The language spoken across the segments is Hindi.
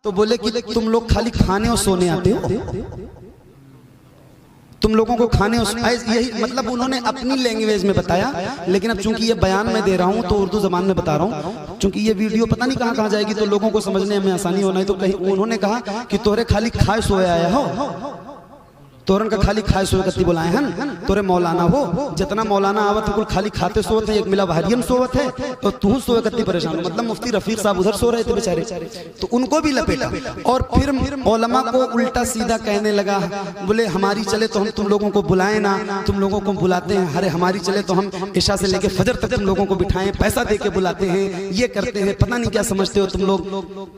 तो बोले कि तुम लोग खाली खाने और सोने आते हो, तुम लोगों को खाने और यही मतलब उन्होंने अपनी लैंग्वेज में बताया। लेकिन अब चूंकि ये बयान मैं दे रहा हूँ तो उर्दू जबान में बता रहा हूँ, चूंकि ये वीडियो पता नहीं कहाँ कहाँ जाएगी तो लोगों को समझने में आसानी होना है। तो कहीं उन्होंने कहा कि तोरे खाली खाए सोए आया हो, तोरन का खाली खाए सोए कत्ती बुलाए हैं, तोरे मौलाना हो जितना मौलाना आवत है कुल खाली खाते सोवत है, एक मिला भारियन सोवत है तो तू सोए कत्ती परेशान हो। मतलब मुफ्ती रफीक साहब उधर सो रहे थे बेचारे, तो उनको भी लपेटा और फिर उलमा को उल्टा सीधा कहने लगा। बोले हमारी चले तो हम तुम लोगों को बुलाए ना, तुम लोगों को बुलाते हैं, अरे हमारी चले तो हम इशा से लेके फजर तक तुम लोगों को बिठाएं, पैसा दे के बुलाते हैं, ये करते हैं, पता नहीं क्या समझते हो तुम लोग।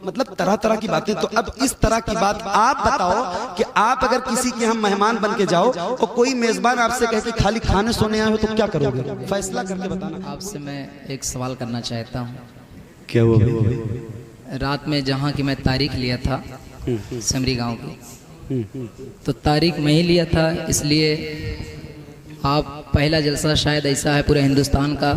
मतलब तरह तरह की बातें। तो अब इस तरह की बात आप बताओ कि आप अगर किसी के हम मेहमान बन के जाओ और कोई मेजबान आपसे कहे कि खाली खाने सोने आए हो तो क्या करोगे? फैसला करके बताना। आपसे मैं एक सवाल करना चाहता हूँ। क्या वो रात में जहाँ की मैं तारीख लिया था समरी गांव की, तो तारीख मैं ही लिया था, इसलिए आप पहला जलसा शायद ऐसा है पूरे हिंदुस्तान का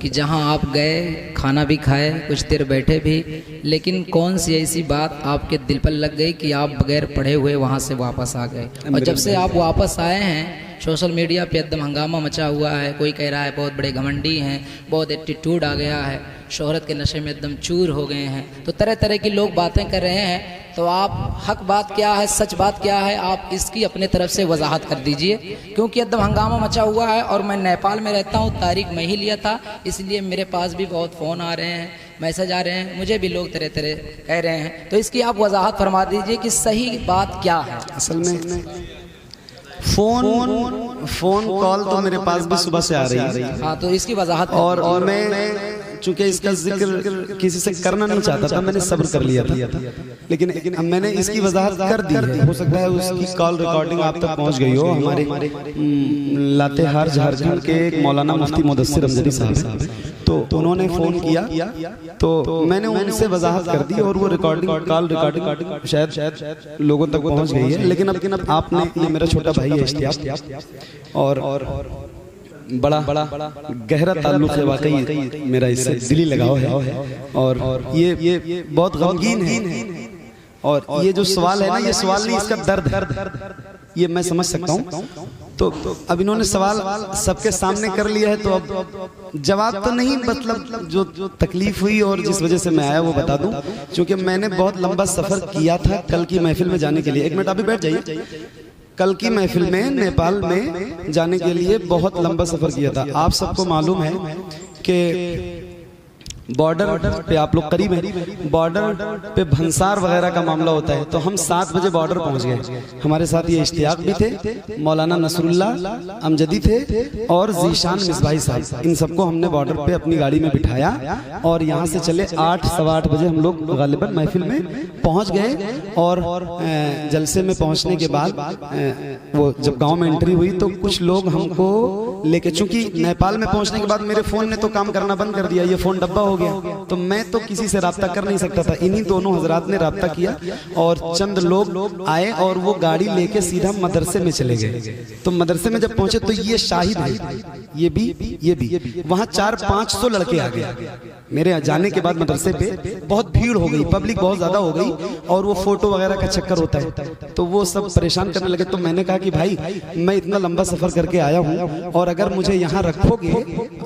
कि जहां आप गए खाना भी खाए, कुछ देर बैठे भी, लेकिन कौन सी ऐसी बात आपके दिल पर लग गई कि आप बगैर पढ़े हुए वहां से वापस आ गए। और जब से आप वापस आए हैं सोशल मीडिया पे एकदम हंगामा मचा हुआ है। कोई कह रहा है बहुत बड़े घमंडी हैं, बहुत एटीट्यूड आ गया है, शोहरत के नशे में एकदम चूर हो गए हैं, तो तरह तरह की लोग बातें कर रहे हैं। तो आप हक बात क्या है, सच बात क्या है, आप इसकी अपने तरफ से वजाहत कर दीजिए, क्योंकि एकदम हंगामा मचा हुआ है। और मैं नेपाल में रहता हूँ, तारीख मैं ही लिया था, इसलिए मेरे पास भी बहुत फ़ोन आ रहे हैं, मैसेज आ रहे हैं, मुझे भी लोग तरह तरह कह रहे हैं। तो इसकी आप वजाहत फरमा दीजिए कि सही बात क्या है। असल में फोन कॉल तो मेरे पास भी सुबह से आ रही है। हाँ, तो इसकी वजाहत। और मैं चूंकि इसका जिक्र किसी से करना नहीं चाहता था, मैंने सब्र कर लिया था, लेकिन अब मैंने इसकी वजाहत कर दी है। हो सकता है उसकी कॉल रिकॉर्डिंग आप तक पहुंच गई हो। हमारे लातेहार झारखंड के एक मौलाना मुफ्ती मुदस्सिर अमजदी साहब, तो उन्होंने फ़ोन किया तो मैंने उनसे वजाहत कर दी और वो कॉल रिकॉर्डिंग शायद लोगों तक पहुंच गई है। लेकिन अब आपने, मेरा छोटा भाई है इश्तियाक, और बड़ा गहरा ताल्लुक है वाकई मेरा इससे, दिली लगाव है। और ये बहुत गमगीन है। और ये जो सवाल है ना, ये सवाल नहीं, इसका दर्द ये मैं समझ सकता हूँ। तो अब इन्होंने सवाल सबके सामने कर लिया है, तो अब जवाब तो नहीं, मतलब जो तकलीफ हुई और जिस वजह से मैं आया वो बता दूं। क्योंकि मैंने बहुत लंबा सफर किया था कल की महफिल में जाने के लिए। एक मिनट आप भी बैठ जाइए। कल की महफिल में नेपाल में जाने के लिए बहुत लंबा सफर किया था। आप सबको मालूम है कि बॉर्डर पे आप लोग करीब हैं, बॉर्डर पे भंसार वगैरह का मामला होता है। तो हम 7 बजे बॉर्डर पहुंच गए। हमारे साथ ये इश्तियाक भी थे, मौलाना नसरुल्लाह अमजदी थे और जीशान मिसबाही साहब। इन सबको हमने बॉर्डर पे अपनी गाड़ी में बिठाया और यहाँ से चले 8 सवा 8 बजे हम लोग गालिबन महफिल में पहुँच गए। और जलसे में पहुँचने के बाद वो जब गाँव में एंट्री हुई तो कुछ लोग हमको लेके, चूंकि नेपाल में पहुँचने के बाद मेरे फ़ोन ने तो काम करना बंद कर दिया, ये फ़ोन डब्बा हो गया, तो मैं तो किसी से राब्ता कर नहीं सकता था। इन्हीं दोनों हजरात ने राब्ता किया और चंद लोग आए और वो गाड़ी लेके सीधा मदरसे में चले गए। तो मदरसे में जब पहुंचे तो ये शाहिद है, ये भी वहां 400-500 लड़के आ गए। मेरे जाने के बाद मदरसे पे बहुत भीड़ हो गई, पब्लिक बहुत ज्यादा हो गई और वो फोटो वगैरह का चक्कर होता है, तो वो सब परेशान करने लगे। तो मैंने कहा कि भाई मैं इतना लंबा सफर करके आया हूँ और अगर मुझे यहाँ रखोगे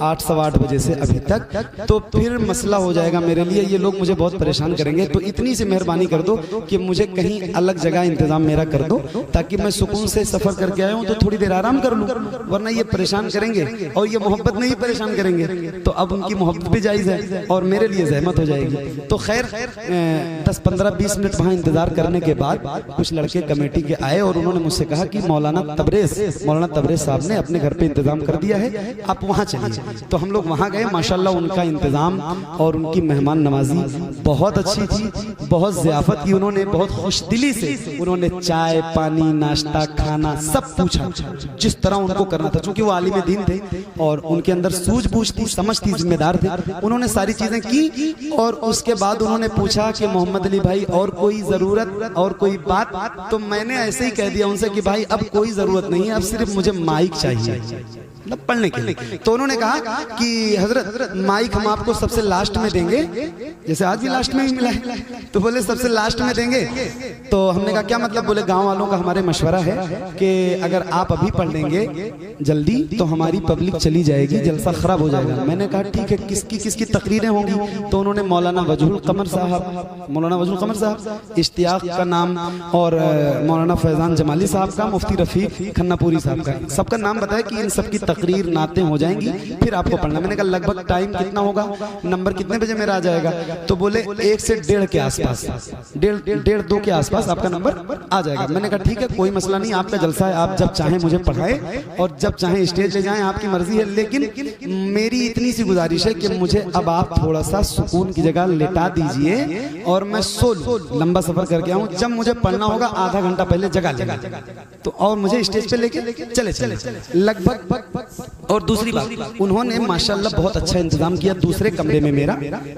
8 सवा 8 बजे से अभी तक तो फिर मसला हो जाएगा मेरे लिए, ये लोग मुझे बहुत परेशान करेंगे। तो इतनी सी मेहरबानी कर दो कि मुझे कहीं अलग जगह इंतजाम मेरा कर दो, ताकि मैं सुकून से सफर करके आया हूँ तो थोड़ी देर आराम कर लूँ, वरना ये परेशान करेंगे और ये मोहब्बत नहीं परेशान करेंगे। तो अब उनकी मोहब्बत भी जायज़ है और मेरे लिए जहमत हो जाएगी। तो खैर 10-15-20 मिनट वहाँ इंतजार करने के बाद कुछ लड़के कमेटी के आए और उन्होंने मुझसे कहा कि मौलाना तबरेज साहब ने अपने घर पे इंतजाम कर दिया है, आप वहाँ चलिए। तो हम लोग वहाँ गए। माशाल्लाह उनका इंतजाम और उनकी मेहमान नवाजी बहुत अच्छी थी, बहुत ज़ियाफत की उन्होंने, बहुत खुशदिली से उन्होंने चाय पानी नाश्ता खाना सब पूछा जिस तरह उनको करना था। चूंकि वो आलिम दीन थे और उनके अंदर सूझबूझ थी, समझ थी, जिम्मेदार थे, उन्होंने सारी चीजें की। और उसके बाद उन्होंने पूछा कि मोहम्मद अली भाई और कोई जरूरत और कोई बात? तो मैंने ऐसे ही कह दिया उनसे कि भाई अब कोई जरूरत नहीं है, अब सिर्फ मुझे माइक चाहिए, मतलब पढ़ने के लिए। तो उन्होंने कहा कि हजरत माइक हम आपको सबसे सबसे लास्ट में देंगे, जैसे आज भी लास्ट में ही मिला है, तो बोले सबसे लास्ट में देंगे। तो हमने कहा क्या मतलब? बोले गांव वालों का हमारे मशवरा है कि अगर आप अभी पढ़ लेंगे जल्दी तो हमारी पब्लिक चली जाएगी, जलसा खराब हो जाएगा। मैंने कहा ठीक है, किसकी किसकी तकरीरें होंगी? तो उन्होंने मौलाना वजहुल कमर साहब, इश्तियाक का नाम, और मौलाना फैजान जमाली साहब का, मुफ्ती रफीक खन्नापुरी साहब का, सबका नाम बताया कि इन सबकी तकरीर नातें हो जाएंगी, फिर आपको पढ़ना। मैंने कहा लगभग टाइम कितना होगा, नंबर कितने बजे मेरा आ जाएगा? तो बोले 1 से 1:30 के आसपास, 1:30 2 के आसपास आपका नंबर आ जाएगा। मैंने कहा ठीक है, कोई मसला नहीं, आपका जलसा है, आप जब चाहें मुझे पढ़ाएं और जब चाहें स्टेज ले जाएं, आपकी मर्जी है। लेकिन मेरी इतनी सी गुजारिश है कि मुझे अब आप थोड़ा सा सुकून की जगह लेटा दीजिए और मैं सो लूं, लंबा सफर करके आऊं, जब मुझे पढ़ना होगा आधा घंटा पहले जगा लेगा तो, और मुझे स्टेज पे लेके चले लगभग। और दूसरी बात, उन्होंने माशाल्लाह बहुत अच्छा इंतजाम किया दूसरे कमरे में मेरा।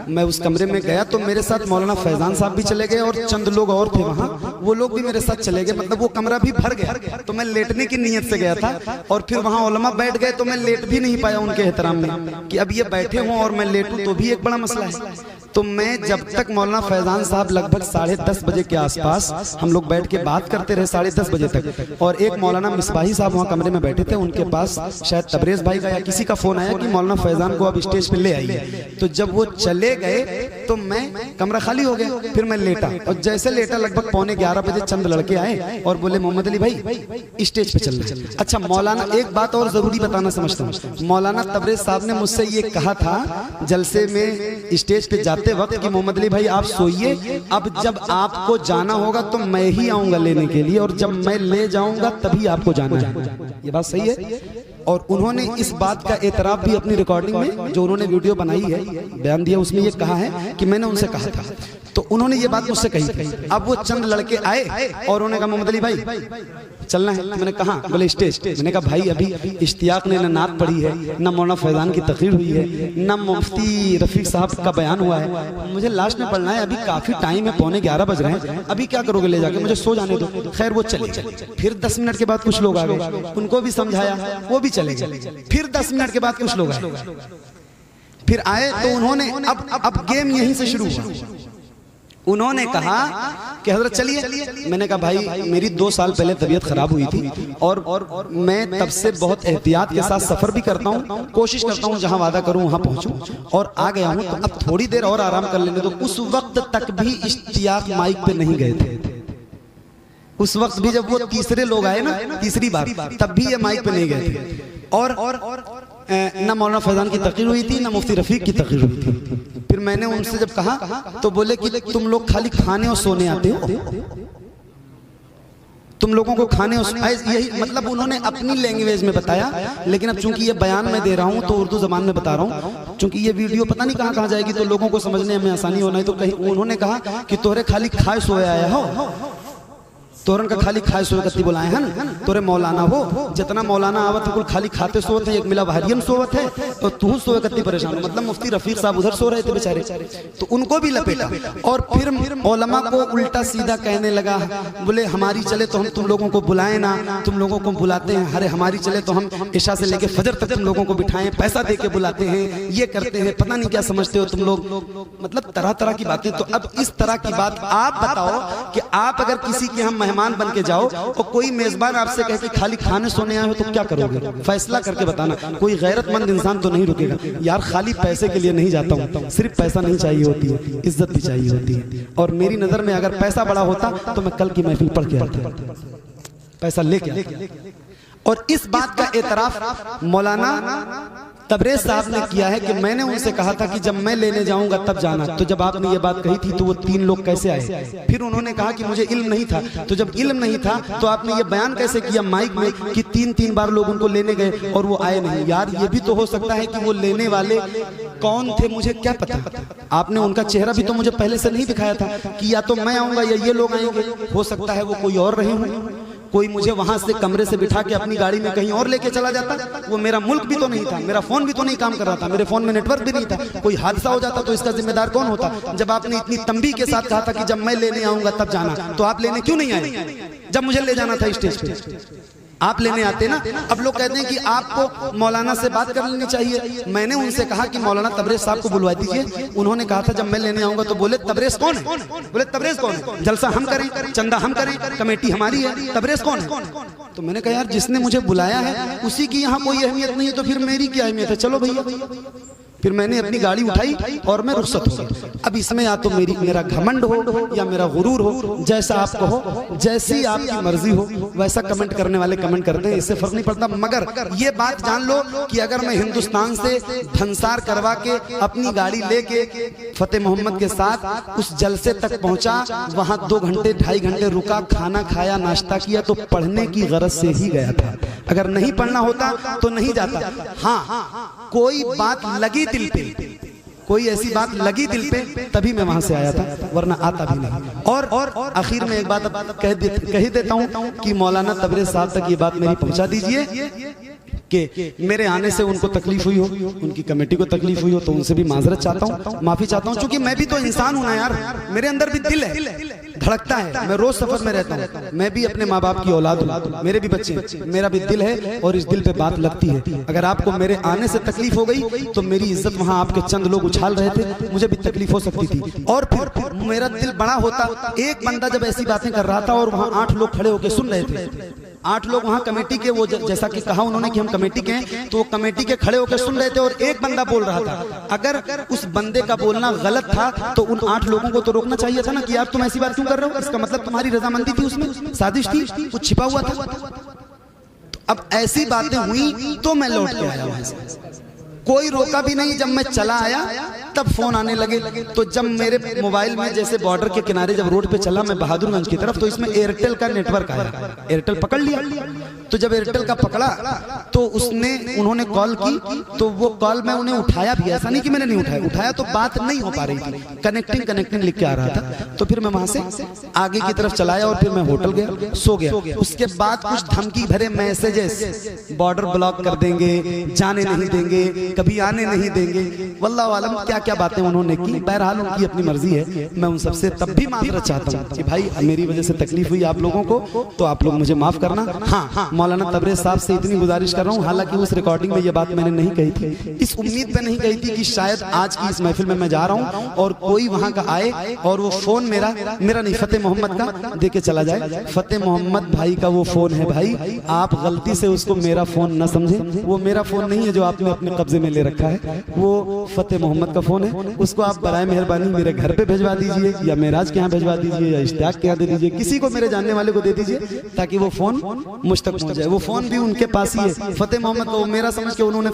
मैं उस कमरे में गया तो मेरे साथ मौलाना फैजान साहब भी चले गए और चंद लोग और थे वहाँ, वो लोग भी मेरे साथ चले गए। मतलब वो कमरा भी भर गया। तो मैं लेटने की नीयत से गया था और फिर वहाँ उलमा बैठ गए तो मैं लेट भी नहीं पाया उनके एहतराम में, कि अब ये बैठे हों और मैं लेटूं तो भी एक बड़ा मसला है। तो मैं जब तक मौलाना फैजान साहब लगभग 10:30 बजे के आसपास हम लोग बैठ के बात करते रहे 10:30 बजे तक, और एक मौलाना मिसबाही साहब वहाँ कमरे में बैठे थे, उनके पास शायद तबरेज भाई का या किसी का फोन आया कि मौलाना फैजान को अब स्टेज पे ले आइए। तो जब वो चले गए तो मैं, कमरा खाली हो गया, फिर मैं लेटा, और जैसे लेटा लगभग 11:15 बजे चंद लड़के आए और बोले मोहम्मद अली भाई स्टेज पे चलना। अच्छा मौलाना, एक बात और जरूरी बताना समझता हूँ, मौलाना तबरेज साहब ने मुझसे ये कहा था जलसे में स्टेज पे जाते वक्त कि मोहम्मद अली भाई आप सोइए, अब जब आपको जाना होगा तो मैं ही आऊंगा लेने के लिए, और जब मैं ले जाऊंगा तभी आपको जाना है। ये बात सही है। और उन्होंने इस बात का एतराफ भी अपनी रिकॉर्डिंग में, जो उन्होंने वीडियो बनाई है, बयान दिया, उसमें ये कहा है कि मैंने उनसे कहा था, तो उन्होंने ये बात मुझसे कही थी। अब वो चंद लड़के आए और उन्होंने कहा मोहम्मद अली भाई चलना है। मैंने कहा, बोले स्टेज। मैंने कहा भाई अभी इश्तियाक ने न नात पढ़ी है, न मौलाना फैजान की तकरीर हुई है, न मुफ्ती रफीक साहब का बयान हुआ है, मुझे लास्ट में पढ़ना है, अभी काफी टाइम है, 11:15 बज रहे हैं, अभी क्या करोगे ले जाके, मुझे सो जाने दो। खैर वो चले। फिर 10 मिनट के बाद कुछ लोग आ गए, उनको भी समझाया, वो भी चले गए। फिर 10 मिनट के बाद कुछ लोग आए, फिर आए तो उन्होंने, अब गेम यहीं से शुरू हुआ। उन्होंने कहा कि हजरत चलिए। मैंने कहा भाई मेरी 2 साल पहले तबीयत खराब हुई थी और मैं तब से बहुत एहतियात के साथ सफर भी करता हूँ, कोशिश करता हूँ जहाँ वादा करूँ वहाँ पहुँचूं, और आ गया हूँ, तो अब थोड़ी देर और आराम कर लेने दो। उस वक्त तक भी इश्तियाक माइक पे नहीं गए थे। उस वक्त भी जब वो तीसरे लोग आए ना, तीसरी बार, तब भी ये माइक पे नहीं गए थे। और न मौलाना फैजान की तकरीर हुई थी, न मुफ्ती रफीक की तकरीर हुई थी। फिर मैंने उनसे जब कहा तो बोले कि तुम लोग खाली खाने और सोने आते हो, तुम लोगों को खाने और यही, मतलब उन्होंने अपनी लैंग्वेज में बताया। लेकिन अब चूंकि ये बयान मैं दे रहा हूँ तो उर्दू जबान में बता रहा हूँ, चूंकि ये वीडियो पता नहीं कहाँ जाएगी, तो लोगों को समझने में आसानी होना है। तो कहीं उन्होंने कहा कि तोरे खाली खाए सोए आया हो, तोरन का खाली खाए सोए कत्ती बुलाए हैं, तोरे मौलाना हो, जितना मौलाना आवत है कुल खाली खाते सोवत है, एक मिला बहरियन सोवत है, तो तू सोए कत्ती परेशान हो। मतलब मुफ्ती रफीक साहब उधर सो रहे थे बेचारे, तो उनको भी लपेटा। और फिर उलमा को उल्टा सीधा कहने लगा, बोले हमारी चले तो हम तुम लोगों को बुलाए ना, तुम लोगों को बुलाते हैं, अरे हमारी चले तो हम इशा से लेके फजर तक तुम लोगों को बिठाएं, पैसा दे के बुलाते हैं, ये करते हैं, पता नहीं क्या समझते हो तुम लोग, मतलब तरह तरह की बातें। तो अब इस तरह की बात आप बताओ कि आप अगर किसी के हम मेहमान बन के जाओ और कोई मेजबान आपसे कहे कि खाली खाने सोने आए हो तो क्या करोगे? फैसला करके बताना। कोई गैरतमंद इंसान तो नहीं रुकेगा यार, खाली पैसे के लिए नहीं जाता हूँ, सिर्फ पैसा नहीं चाहिए होती है, इज्जत भी चाहिए होती है। और मेरी नजर में अगर पैसा बड़ा होता तो मैं कल की महफिल पढ़ के आता, पैसा लेके। और इस बात का एतराफ मौलाना तबरेज साहब ने किया है कि मैंने उनसे कहा था कि जब मैं लेने जाऊंगा तब जाना। तो जब आपने ये बात कही थी तो वो 3 लोग कैसे आए? फिर उन्होंने कहा कि मुझे इल्म नहीं था। तो जब इल्म नहीं था तो आपने ये बयान कैसे किया माइक में कि 3-3 बार लोग उनको लेने गए और वो आए नहीं? यार ये भी तो हो सकता है कि वो लेने वाले कौन थे, मुझे क्या पता। आपने उनका चेहरा भी तो मुझे पहले से नहीं दिखाया था कि या तो मैं आऊंगा या ये लोग आएंगे। हो सकता है वो कोई और रहे हों, कोई मुझे वहां से कमरे से बिठा के अपनी गाड़ी में कहीं और लेके चला जाता। वो मेरा मुल्क भी तो नहीं था, मेरा फोन भी तो नहीं काम कर रहा था, मेरे फोन में नेटवर्क भी नहीं था। कोई हादसा हो जाता तो इसका जिम्मेदार कौन होता? जब आपने इतनी तंबी के साथ कहा था कि जब मैं लेने आऊंगा तब जाना, तो आप लेने क्यों नहीं आए जब मुझे ले जाना था स्टेज पे? आप लेने आते ना। अब लोग कहते हैं कि आपको मौलाना से बात कर लेनी चाहिए। मैंने उनसे कहा कि मौलाना तबरेज साहब को बुलवा दीजिए। उन्होंने कहा था जब मैं लेने आऊंगा तो बोले तबरेज कौन है? बोले तबरेज कौन है? जलसा हम करें, चंदा हम करें, कमेटी हमारी है, तबरेज कौन है? तो मैंने कहा यार जिसने मुझे बुलाया है उसी की यहाँ कोई अहमियत नहीं है तो फिर मेरी क्या अहमियत है? चलो भैया। फिर मैंने अपनी गाड़ी उठाई और मैं रुखसत हो गया। अब इसमें या तो मेरा घमंड हो या मेरा गुरूर हो, जैसा आप कहो, जैसी आपकी मर्जी हो वैसा कमेंट करने वाले कमेंट करते हैं, इससे फर्क नहीं पड़ता। मगर ये बात जान लो कि अगर मैं हिंदुस्तान से भंसार करवा के अपनी गाड़ी लेके फतेह मोहम्मद के साथ उस जलसे तक पहुंचा, वहां 2 घंटे 2.5 घंटे रुका, खाना खाया, नाश्ता किया, तो पढ़ने की गरज से ही गया था। अगर नहीं पढ़ना होता तो नहीं जाता। हाँ, कोई बात लगी दिल पे, कोई ऐसी बात लगी दिल पे तभी मैं वहां से आया था, वरना आता भी नहीं। और आखिर में एक बात कह देता हूं कि मौलाना तबरेज साहब तक ये बात मेरी पहुंचा दीजिए कि मेरे आने से उनको तकलीफ हुई हो, उनकी कमेटी को तकलीफ हुई हो, तो उनसे भी माजरत चाहता हूँ, माफी चाहता हूँ। क्योंकि मैं भी तो इंसान हूं ना यार, मेरे अंदर भी दिल है, धड़कता है। मैं रोज सफर में रहता हूँ, मैं भी अपने माँ बाप की औलाद हूँ, मेरे भी बच्चे हैं, मेरा भी दिल है और इस दिल पे बात लगती है। अगर आपको मेरे आने से तकलीफ हो गई तो मेरी इज्जत वहाँ आपके चंद लोग उछाल रहे थे, मुझे भी तकलीफ हो सकती थी। और फिर मेरा दिल बड़ा होता, एक बंदा जब ऐसी बातें कर रहा था और वहाँ 8 लोग खड़े होकर सुन रहे थे, 8 लोग वहाँ कमेटी के, वो जैसा कि कहा उन्होंने कि हम कमेटी के हैं, तो वो कमेटी के खड़े होकर सुन रहे थे और एक बंदा बोल रहा था। अगर उस बंदे का बोलना गलत था तो उन 8 लोगों को तो रोकना चाहिए था ना कि यार तुम ऐसी बात क्यों कर रहे हो? इसका मतलब तुम्हारी रजामंदी थी, उसमें साजिश थी, कुछ छिपा हुआ था। अब ऐसी बातें हुई तो मैं लौट के आया वहां से, कोई रोका भी नहीं। जब मैं चला आया तब फोन आने लगे। तो जब मेरे मोबाइल में जैसे बॉर्डर के किनारे जब रोड पे चला मैं बहादुरगंज की तरफ, तो इसमें एयरटेल का नेटवर्क आया, एयरटेल पकड़ लिया। तो जब एयरटेल का पकड़ा तो उन्होंने कॉल की, तो वो कॉल मैं उन्हें उठाया भी, ऐसा नहीं कि मैंने नहीं उठाया तो बात नहीं हो पा रही थी, कनेक्टिंग लिख के आ रहा था। तो फिर मैं वहां से आगे की तरफ चलाया और फिर मैं होटल गया, सो गया। उसके बाद कुछ धमकी भरे मैसेजेस, बॉर्डर ब्लॉक कर देंगे, जाने नहीं देंगे, कभी आने नहीं देंगे, वल्लाह आलम क्या क्या बातें उन्होंने की। बहरहाल उनकी अपनी मर्जी है, मैं उन सबसे तब भी माफरत चाहता हूँ कि भाई मेरी वजह से तकलीफ हुई आप लोगों को, तो आप लोग मुझे माफ करना। हाँ, मौलाना तबरेज साहब से इतनी गुजारिश कर रहा हूँ, हालांकि उस रिकॉर्डिंग में ये बात मैंने नहीं कही थी, इस उम्मीद पे नहीं कही थी कि शायद आज की इस महफिल में मैं जा रहा हूँ और कोई वहां का आए और वो फोन मेरा नहीं, फतेह मोहम्मद का दे के चला जाए। फतेह मोहम्मद भाई का वो फोन है भाई, आप गलती से उसको मेरा फोन न समझें, वो मेरा फोन नहीं है जो आपने अपने कब्जे में ले रखा है, वो फतेह मोहम्मद का फोन है। उसको आप बराए मेहरबानी मेरे घर पे भिजवा दीजिए या मेराज के यहाँ भिजवा दीजिए या इश्तियाक के यहाँ दे दीजिए, किसी को मेरे जानने वाले को दे दीजिए ताकि वो फोन मुझ तक पहुंच जाए। वो फोन भी उनके पास ही है, फतेह मोहम्मद को मेरा समझ के उन्होंने